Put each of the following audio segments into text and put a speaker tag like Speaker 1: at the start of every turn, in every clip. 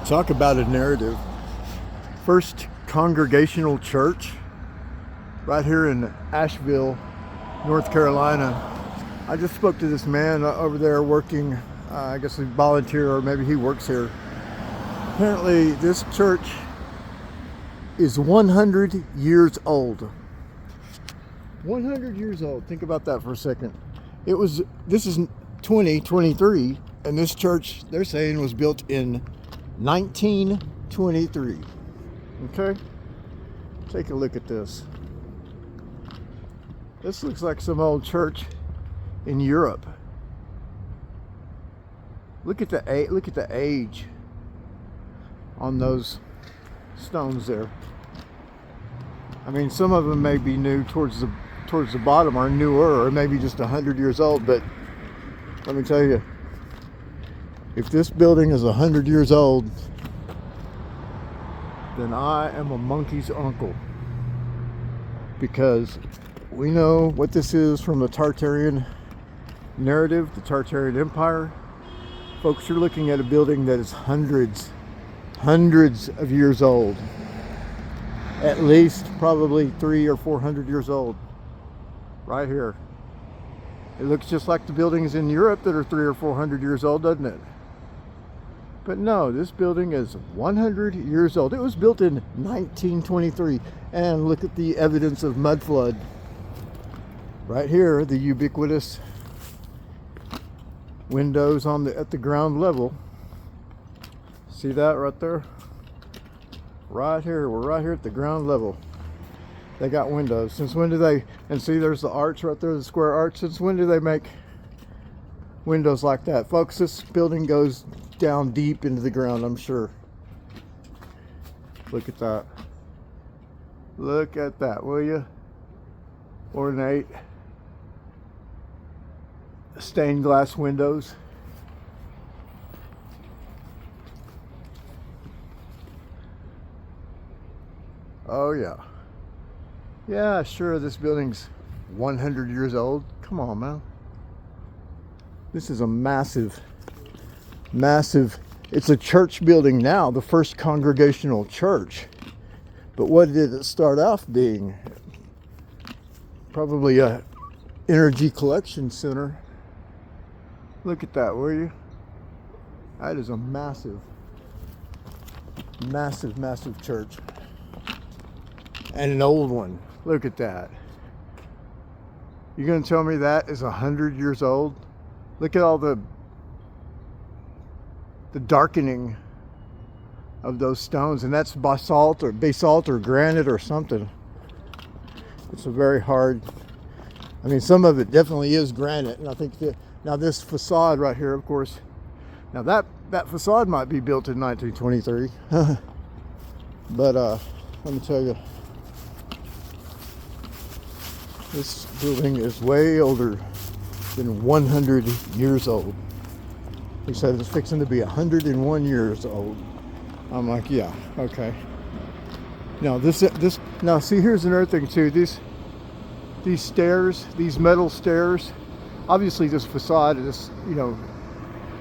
Speaker 1: Talk about a narrative. First Congregational Church right here in Asheville, North Carolina. I just spoke to this man over there working, I guess a volunteer, or maybe he works here. Apparently this church is 100 years old. 100 years old. Think about that for a second. This is 2023, and this church, they're saying, was built in 1923. Okay? Take a look at this. This looks like some old church in Europe. Look at the age on those stones there. I mean, some of them may be new towards the bottom, or newer, or maybe just 100 years old, but let me tell you, if this building is 100 years old, then I am a monkey's uncle, because we know what this is from the Tartarian narrative, the Tartarian Empire. Folks, you're looking at a building that is hundreds of years old. At least probably 300 or 400 years old. Right here. It looks just like the buildings in Europe that are 300 or 400 years old, doesn't it? But no, this building is 100 years old. It was built in 1923. And look at the evidence of mud flood. Right here, the ubiquitous windows at the ground level. See that right there? Right here, we're right here at the ground level. They got windows. Since when do they, and see there's the arch right there, the square arch. Since when do they make windows like that? Folks, this building goes down deep into the ground, I'm sure. Look at that. Look at that, will you? Ornate stained glass windows. Oh yeah. Yeah, sure, this building's 100 years old. Come on, man. This is a massive, it's a church building now, the First Congregational Church. But what did it start off being? Probably a energy collection center. Look at that, will you? That is a massive church. And an old one. Look at that. You're going to tell me that is 100 years old? Look at all the darkening of those stones. And that's basalt or granite or something. It's a very hard, I mean, some of it definitely is granite. And I think now this facade right here, of course, now that facade might be built in 1923. But let me tell you, this building is way older than 100 years old. He said it's fixing to be 101 years old. I'm like, yeah, okay. Now now see, here's another thing too. These stairs, these metal stairs. Obviously, this facade is,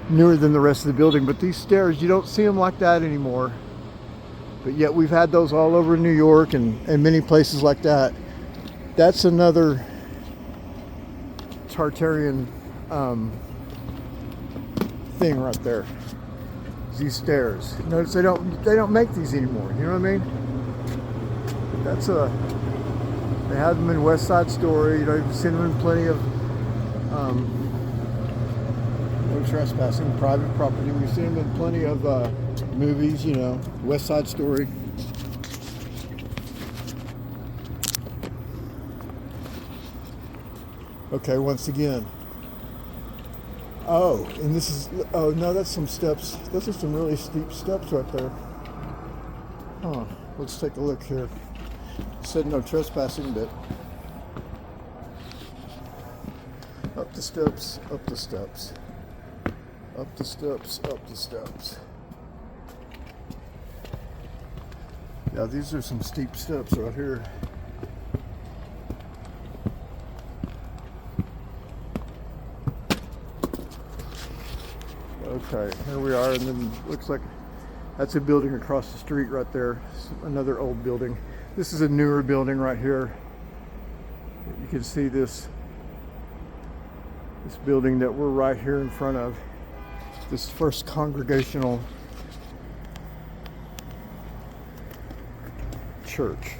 Speaker 1: newer than the rest of the building. But these stairs, you don't see them like that anymore. But yet we've had those all over New York and many places like that. That's another Tartarian thing right there. These stairs. Notice they don't make these anymore. You know what I mean? That's they have them in West Side Story. You've seen them in plenty of no trespassing, private property. We've seen them in plenty of movies. West Side Story. Okay, once again. Oh, and oh no, that's some steps. Those are some really steep steps right there. Huh, let's take a look here. It said no trespassing, but up the steps, up the steps, up the steps, up the steps. Yeah, these are some steep steps right here. Okay, here we are, and then looks like That's a building across the street right there. It's another old building. This is a newer building right here. You can see this building that we're right here in front of. This First Congregational Church.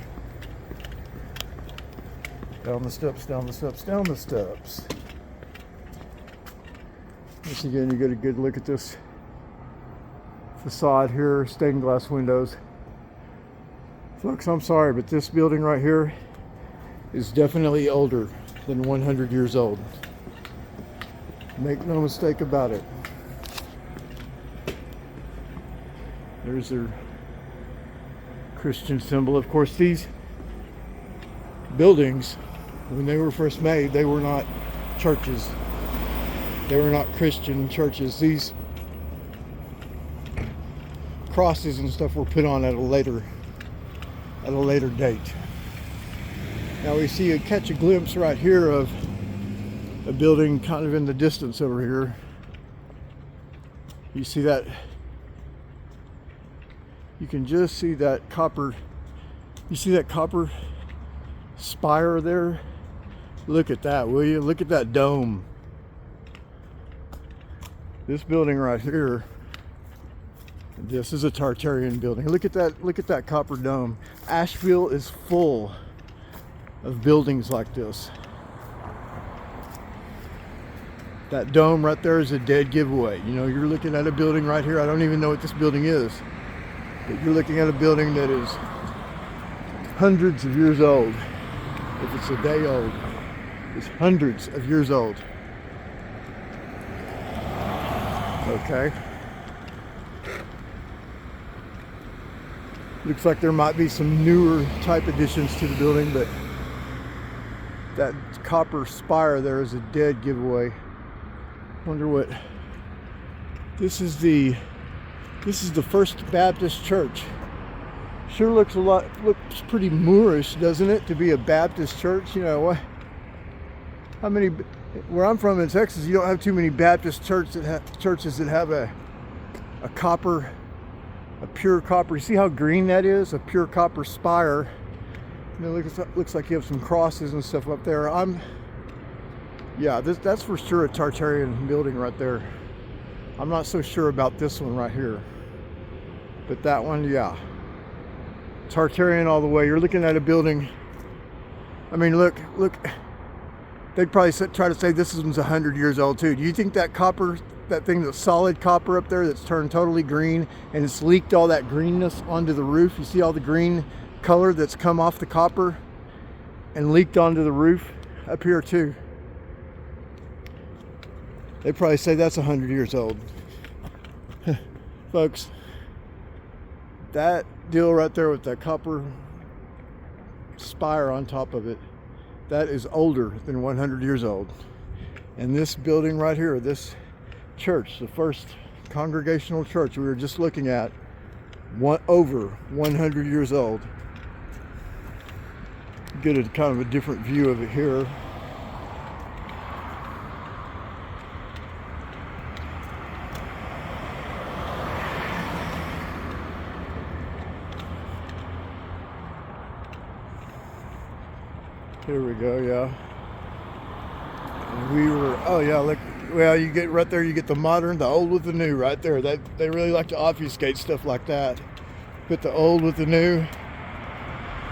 Speaker 1: Down the steps, down the steps, down the steps. Once again, you get a good look at this facade here, stained glass windows. Folks, I'm sorry, but this building right here is definitely older than 100 years old. Make no mistake about it. There's their Christian symbol. Of course, these buildings, when they were first made, they were not churches. They were not Christian churches. These crosses and stuff were put on at a later date. Now we see catch a glimpse right here of a building kind of in the distance over here. You see that? You can just see that copper. You see that copper spire there? Look at that, will you? Look at that dome. This building right here, this is a Tartarian building. Look at that copper dome. Asheville is full of buildings like this. That dome right there is a dead giveaway. You know, you're looking at a building right here. I don't even know what this building is, but you're looking at a building that is hundreds of years old. If it's a day old, it's hundreds of years old. Okay. Looks like there might be some newer type additions to the building, but that copper spire there is a dead giveaway. Wonder what this is the First Baptist Church. Sure looks pretty Moorish, doesn't it, to be a Baptist church? You know what? How many? Where I'm from in Texas, you don't have too many Baptist churches that have a pure copper. You see how green that is? A pure copper spire. You know, looks like you have some crosses and stuff up there. Yeah, that's for sure a Tartarian building right there. I'm not so sure about this one right here, but that one, yeah, Tartarian all the way. You're looking at a building. I mean, look. They'd probably try to say this one's 100 years old too. Do you think that copper, that thing, that's solid copper up there that's turned totally green and it's leaked all that greenness onto the roof? You see all the green color that's come off the copper and leaked onto the roof up here too. They'd probably say that's 100 years old. Folks, that deal right there with that copper spire on top of it, that is older than 100 years old. And this building right here, this church, the First Congregational Church we were just looking at, over 100 years old. Get a kind of a different view of it here. Here we go, yeah. And we were, oh yeah, look, well, you get right there, you get the modern, the old with the new right there. That they really like to obfuscate stuff like that. Put the old with the new.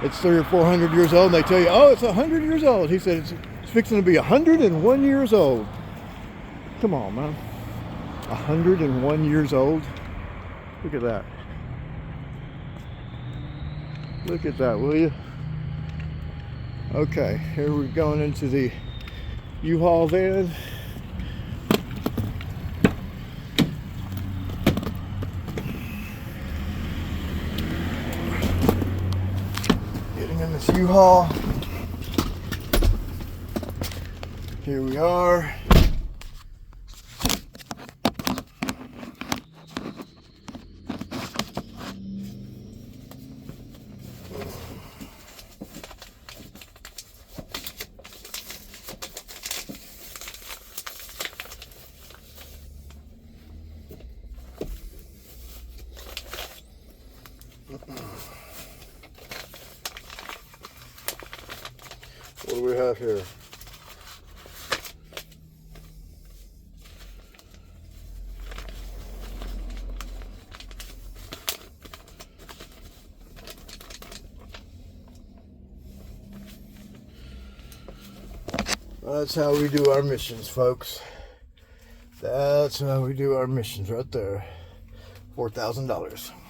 Speaker 1: It's 300 or 400 years old, and they tell you, oh, it's 100 years old. He said it's fixing to be 101 years old. Come on, man. 101 years old. Look at that. Look at that, will you? Okay, here we're going into the U-Haul van. Getting in this U-Haul. Here we are. got here? That's how we do our missions, folks. That's how we do our missions right there. $4,000.